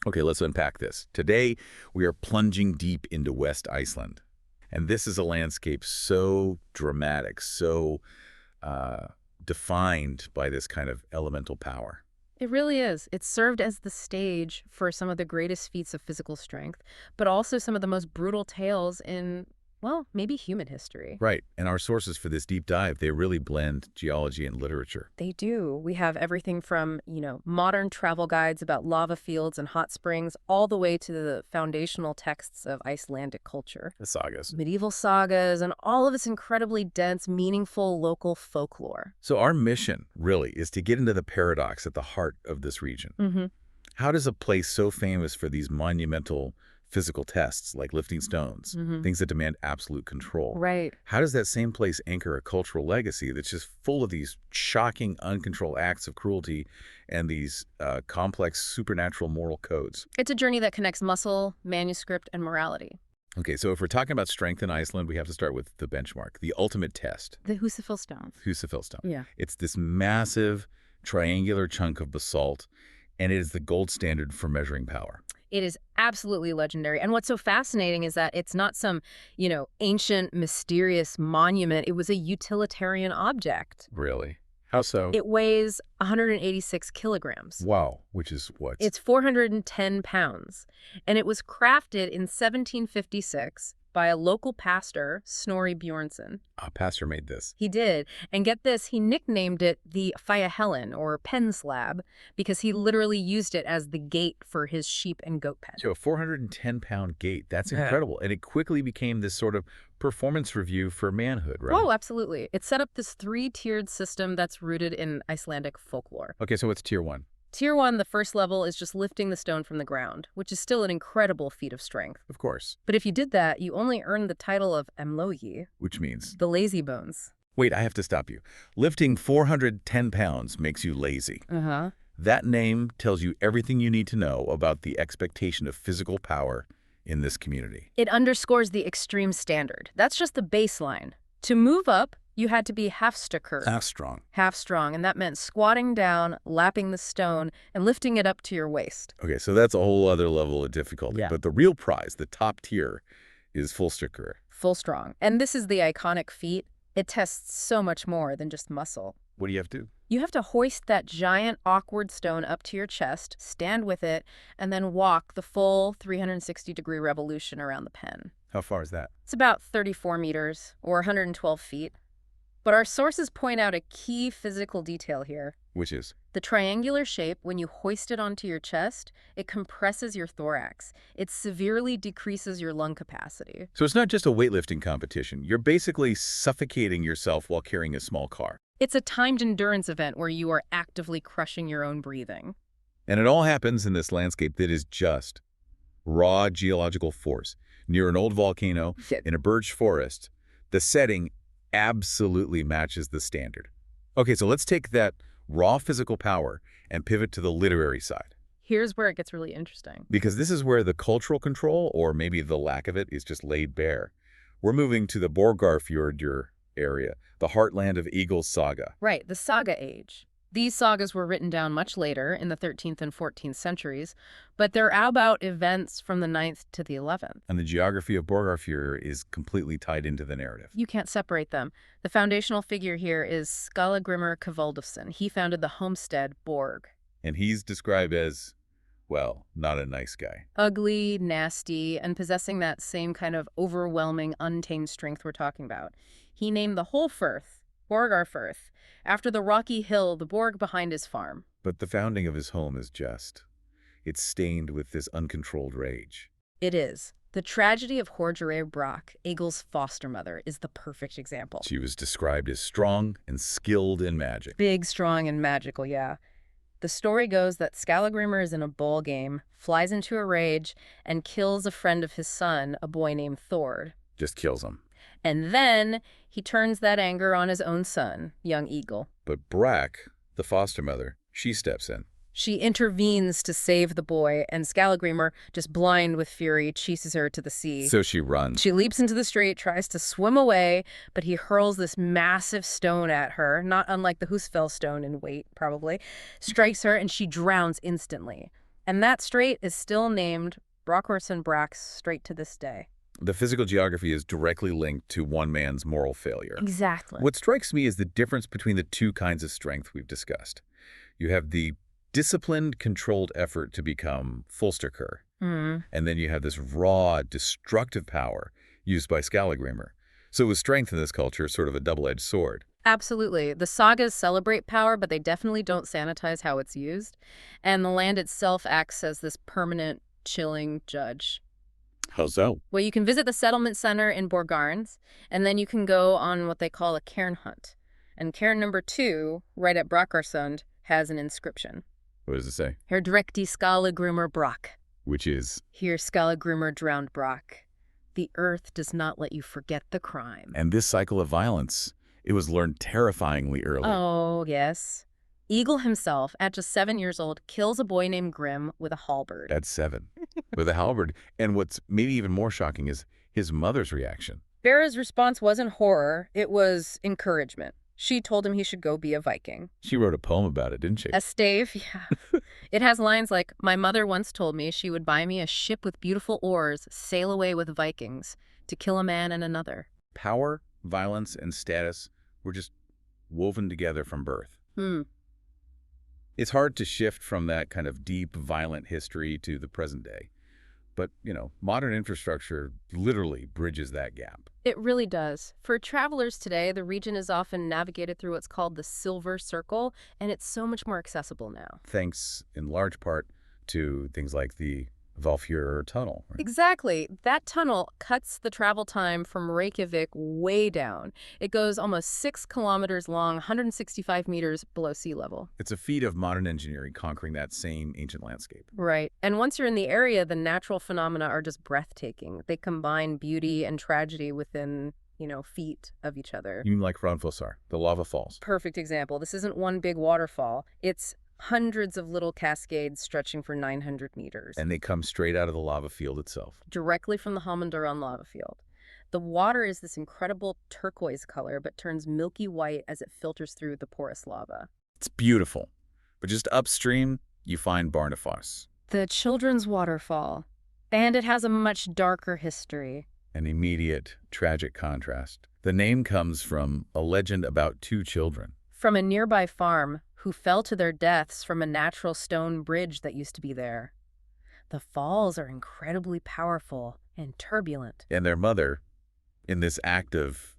Okay, let's unpack this. Today, we are plunging deep into West Iceland. And this is a landscape so dramatic, so uh, defined by this kind of elemental power. It really is. It served as the stage for some of the greatest feats of physical strength, but also some of the most brutal tales in, well, maybe human history. Right, and our sources for this deep dive, they really blend geology and literature. They do. We have everything from, modern travel guides about lava fields and hot springs, all the way to the foundational texts of Icelandic culture. The sagas. Medieval sagas, and all of this incredibly dense, meaningful local folklore. So our mission, really, is to get into the paradox at the heart of this region. Mm-hmm. How does a place so famous for these monumental physical tests, like lifting stones, things that demand absolute control, Right. how does that same place anchor a cultural legacy that's just full of these shocking, uncontrolled acts of cruelty and these complex supernatural moral codes? It's a journey that connects muscle, manuscript, and morality. Okay, so if we're talking about strength in Iceland, we have to start with the benchmark, the ultimate test, The Husafell stones. Husafell. Yeah. It's this massive triangular chunk of basalt, and it is the gold standard for measuring power. It is absolutely legendary. And what's so fascinating is that it's not some, ancient, mysterious monument. It was a utilitarian object. Really? How so? It weighs 186 kilograms. Wow, which is what? It's 410 pounds. And it was crafted in 1756 by a local pastor, Snorri Bjornsson. A pastor made this. He did. And get this, he nicknamed it the Fjahellen, or pen slab, because he literally used it as the gate for his sheep and goat pen. So a 410-pound gate, that's Yeah. incredible. And it quickly became this sort of performance review for manhood, right? Oh, absolutely. It set up this three-tiered system that's rooted in Icelandic folklore. Okay, so what's tier one? Tier 1, the first level, is just lifting the stone from the ground, which is still an incredible feat of strength. Of course. But if you did that, you only earned the title of Amlogi, Which means, the lazy bones. wait, I have to stop you. Lifting 410 pounds makes you lazy. Uh-huh. That name tells you everything you need to know about the expectation of physical power in this community. It underscores the extreme standard. That's just the baseline. To move up, you had to be half-stucker, Half strong. half strong, and that meant squatting down, lapping the stone, and lifting it up to your waist. Okay, so that's a whole other level of difficulty. Yeah. But the real prize, the top tier, is full sticker. Full strong. And this is the iconic feat. It tests so much more than just muscle. What do you have to do? You have to hoist that giant, awkward stone up to your chest, stand with it, and then walk the full 360-degree revolution around the pen. How far is that? It's about 34 meters, or 112 feet. But our sources point out a key physical detail here. Which is? The triangular shape, when you hoist it onto your chest, it compresses your thorax. It severely decreases your lung capacity. So it's not just a weightlifting competition. You're basically suffocating yourself while carrying a small car. It's a timed endurance event where you are actively crushing your own breathing. And it all happens in this landscape that is just raw geological force. Near an old volcano, in a birch forest, the setting absolutely matches the standard. Okay, so let's take that raw physical power and pivot to the literary side. Here's where it gets really interesting. Because this is where the cultural control, or maybe the lack of it, is just laid bare. We're moving to the Borgarfjordur area, the heartland of Eagle's saga. Right, the Saga Age. These sagas were written down much later, in the 13th and 14th centuries, but they're about events from the 9th to the 11th. And the geography of Borgarfjordur is completely tied into the narrative. You can't separate them. The foundational figure here is Skallagrimur Kavaldusson. He founded the homestead Borg. And he's described as, well, not a nice guy. Ugly, nasty, and possessing that same kind of overwhelming, untamed strength we're talking about. He named the whole firth Borgarfirth, after the rocky hill, the Borg behind his farm. But the founding of his home is just, it's stained with this uncontrolled rage. It is. The tragedy of Horgeir Brock, Egil's foster mother, is the perfect example. She was described as strong and skilled in magic. Big, strong, and magical, yeah. The story goes that Skallagrimur is in a bowl game, flies into a rage, and kills a friend of his son, a boy named Thord. Just kills him. And then he turns that anger on his own son, young Egil. But Brack, the foster mother, she steps in. She intervenes to save the boy, and Skallagrimur, just blind with fury, chases her to the sea. So she runs. She leaps into the street, tries to swim away, but he hurls this massive stone at her, not unlike the Husfell stone in weight, probably, strikes her, and she drowns instantly. And that strait is still named Brockhorsson Strait to this day. The physical geography is directly linked to one man's moral failure. Exactly. What strikes me is the difference between the two kinds of strength we've discussed. You have the disciplined, controlled effort to become Fulsterker, and then you have this raw, destructive power used by Skallagrimr. So with strength in this culture, sort of a double-edged sword. Absolutely. The sagas celebrate power, but they definitely don't sanitize how it's used. And the land itself acts as this permanent, chilling judge. How so? Well, you can visit the settlement center in Borgarnes, and then you can go on what they call a cairn hunt. And cairn number 2, right at Brockarsund, has an inscription. What does it say? Her drekti Skallagrimr Brock. Which is? Here Skallagrimr drowned Brock. The earth does not let you forget the crime. And this cycle of violence, it was learned terrifyingly early. Oh, yes. Eagle himself, at just 7 years old, kills a boy named Grim with a halberd. At 7. With a halberd. And what's maybe even more shocking is his mother's reaction. Bera's response wasn't horror, it was encouragement. She told him he should go be a Viking. She wrote a poem about it, didn't she? A stave, yeah. It has lines like, "My mother once told me she would buy me a ship with beautiful oars, sail away with Vikings, to kill a man and another." Power, violence, and status were just woven together from birth. It's hard to shift from that kind of deep, violent history to the present day. But, modern infrastructure literally bridges that gap. It really does. For travelers today, the region is often navigated through what's called the Silver Circle, and it's so much more accessible now. Thanks, in large part, to things like the Valfjord Tunnel. Right? Exactly. That tunnel cuts the travel time from Reykjavik way down. It goes almost 6 kilometers long, 165 meters below sea level. It's a feat of modern engineering conquering that same ancient landscape. Right. And once you're in the area, the natural phenomena are just breathtaking. They combine beauty and tragedy within, feet of each other. You mean like Hraunfossar, the lava falls? Perfect example. This isn't one big waterfall. It's hundreds of little cascades stretching for 900 meters. And they come straight out of the lava field itself. Directly from the Hamundurán lava field. The water is this incredible turquoise color, but turns milky white as it filters through the porous lava. It's beautiful. But just upstream, you find Barnafoss. The children's waterfall. And it has a much darker history. An immediate, tragic contrast. The name comes from a legend about 2 children. From a nearby farm, who fell to their deaths from a natural stone bridge that used to be there. The falls are incredibly powerful and turbulent. And their mother, in this act of,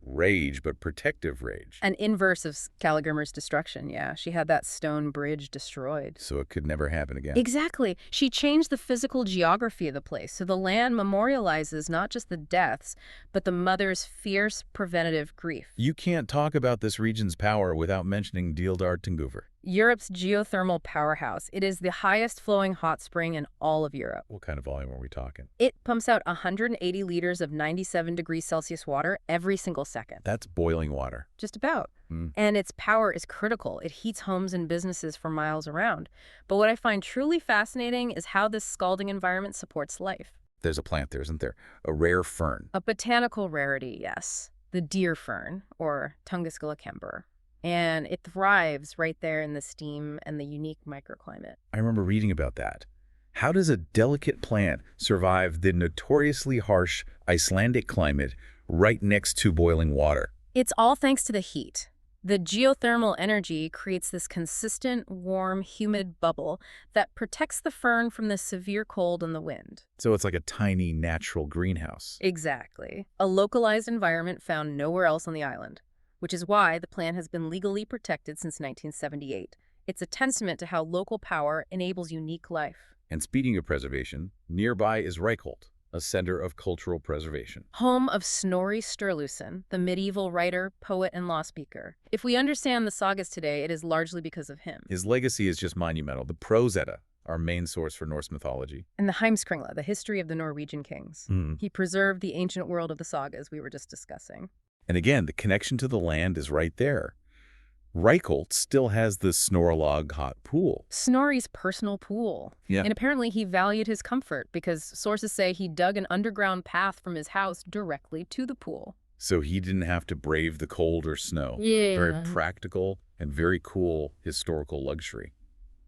rage, but protective rage. An inverse of Skallagrimr's destruction, yeah. She had that stone bridge destroyed. So it could never happen again. Exactly. She changed the physical geography of the place, so the land memorializes not just the deaths, but the mother's fierce preventative grief. You can't talk about this region's power without mentioning Deildartunguver. Europe's geothermal powerhouse. It is the highest flowing hot spring in all of Europe. What kind of volume are we talking? It pumps out 180 liters of 97 degrees Celsius water every single second. That's boiling water. Just about. And its power is critical. It heats homes and businesses for miles around. But what I find truly fascinating is how this scalding environment supports life. There's a plant there, isn't there? A rare fern. A botanical rarity, yes. The deer fern, or Tunguska lakember. And it thrives right there in the steam and the unique microclimate. I remember reading about that. How does a delicate plant survive the notoriously harsh Icelandic climate right next to boiling water? It's all thanks to the heat. The geothermal energy creates this consistent, warm, humid bubble that protects the fern from the severe cold and the wind. So it's like a tiny natural greenhouse. Exactly. A localized environment found nowhere else on the island, which is why the plant has been legally protected since 1978. It's a testament to how local power enables unique life. And speaking of preservation, nearby is Reykholt, a center of cultural preservation. Home of Snorri Sturluson, the medieval writer, poet, and law speaker. If we understand the sagas today, it is largely because of him. His legacy is just monumental. The Prose Edda, our main source for Norse mythology. And the Heimskringla, the history of the Norwegian kings. He preserved the ancient world of the sagas we were just discussing. And again, the connection to the land is right there. Reykholt still has the Snorlaug hot pool. Snorri's personal pool. Yeah. And apparently he valued his comfort because sources say he dug an underground path from his house directly to the pool. So he didn't have to brave the cold or snow. Yeah. Very practical and very cool historical luxury.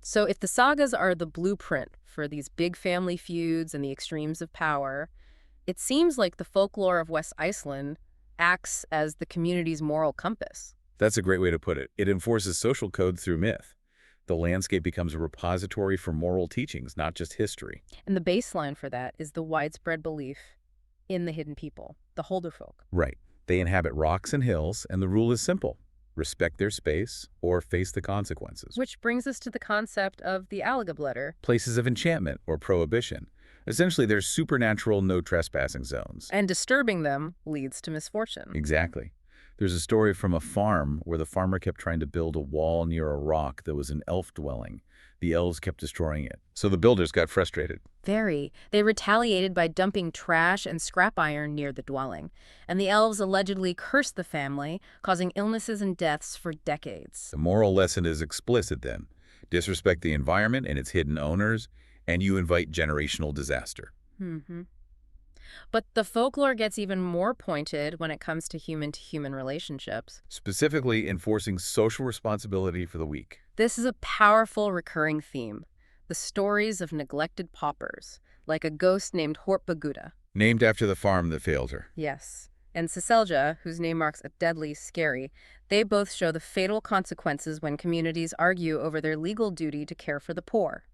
So if the sagas are the blueprint for these big family feuds and the extremes of power, it seems like the folklore of West Iceland acts as the community's moral compass. That's a great way to put it. It enforces social code through myth. The landscape becomes a repository for moral teachings, not just history. And the baseline for that is the widespread belief in the hidden people, the Holderfolk. Right. They inhabit rocks and hills, and the rule is simple. Respect their space or face the consequences. Which brings us to the concept of the Algabletter. Places of enchantment or prohibition. Essentially, they're supernatural no trespassing zones. And disturbing them leads to misfortune. Exactly. There's a story from a farm where the farmer kept trying to build a wall near a rock that was an elf dwelling. The elves kept destroying it, so the builders got frustrated. They retaliated by dumping trash and scrap iron near the dwelling, and the elves allegedly cursed the family, causing illnesses and deaths for decades. The moral lesson is explicit then. Disrespect the environment and its hidden owners, and you invite generational disaster. But the folklore gets even more pointed when it comes to human-to-human relationships. Specifically enforcing social responsibility for the weak. This is a powerful recurring theme. The stories of neglected paupers, like a ghost named Hortbaguda. Named after the farm that failed her. Yes. And Ciselja, whose name marks a deadly scary, they both show the fatal consequences when communities argue over their legal duty to care for the poor.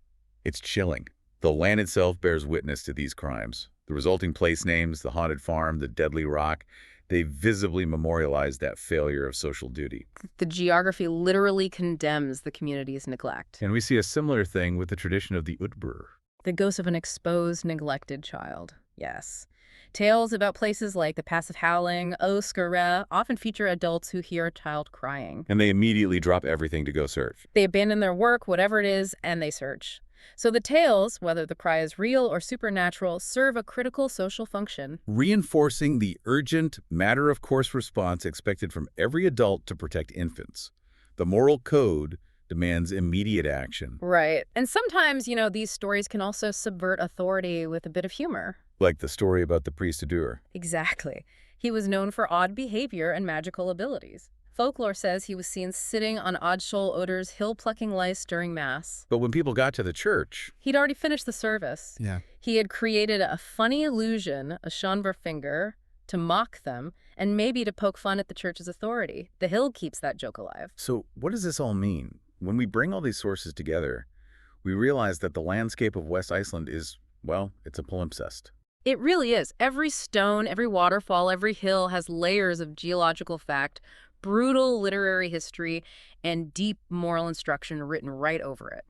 It's chilling. The land itself bears witness to these crimes. The resulting place names, the haunted farm, the deadly rock, they visibly memorialize that failure of social duty. The geography literally condemns the community's neglect. And we see a similar thing with the tradition of the Utbur. The ghost of an exposed, neglected child. Yes. Tales about places like the Passive Howling, Oskara often feature adults who hear a child crying. And they immediately drop everything to go search. They abandon their work, whatever it is, and they search. So the tales, whether the cry is real or supernatural, serve a critical social function. Reinforcing the urgent, matter-of-course response expected from every adult to protect infants. The moral code demands immediate action. Right. And sometimes, these stories can also subvert authority with a bit of humor. Like the story about the priest Adur. Exactly. He was known for odd behavior and magical abilities. Folklore says he was seen sitting on Oddshol Odur's hill-plucking lice during Mass. But when people got to the church... He'd already finished the service. Yeah. He had created a funny illusion, a Sjónvar finger, to mock them, and maybe to poke fun at the church's authority. The hill keeps that joke alive. So what does this all mean? When we bring all these sources together, we realize that the landscape of West Iceland is, well, it's a palimpsest. It really is. Every stone, every waterfall, every hill has layers of geological fact, brutal literary history, and deep moral instruction written right over it.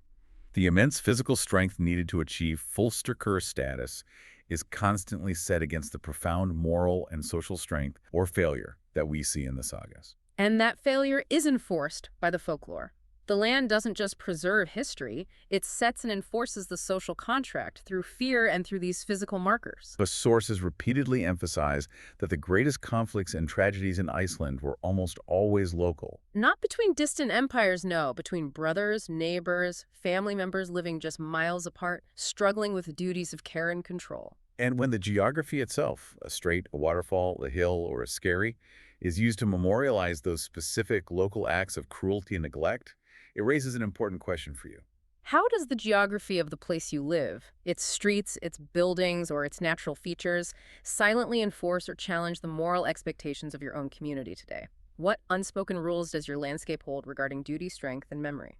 The immense physical strength needed to achieve Fulster status is constantly set against the profound moral and social strength or failure that we see in the sagas. And that failure is enforced by the folklore. The land doesn't just preserve history, it sets and enforces the social contract through fear and through these physical markers. The sources repeatedly emphasize that the greatest conflicts and tragedies in Iceland were almost always local. Not between distant empires, no, between brothers, neighbors, family members living just miles apart, struggling with the duties of care and control. And when the geography itself, a strait, a waterfall, a hill, or a skerry, is used to memorialize those specific local acts of cruelty and neglect, it raises an important question for you. How does the geography of the place you live, its streets, its buildings, or its natural features, silently enforce or challenge the moral expectations of your own community today? What unspoken rules does your landscape hold regarding duty, strength, and memory?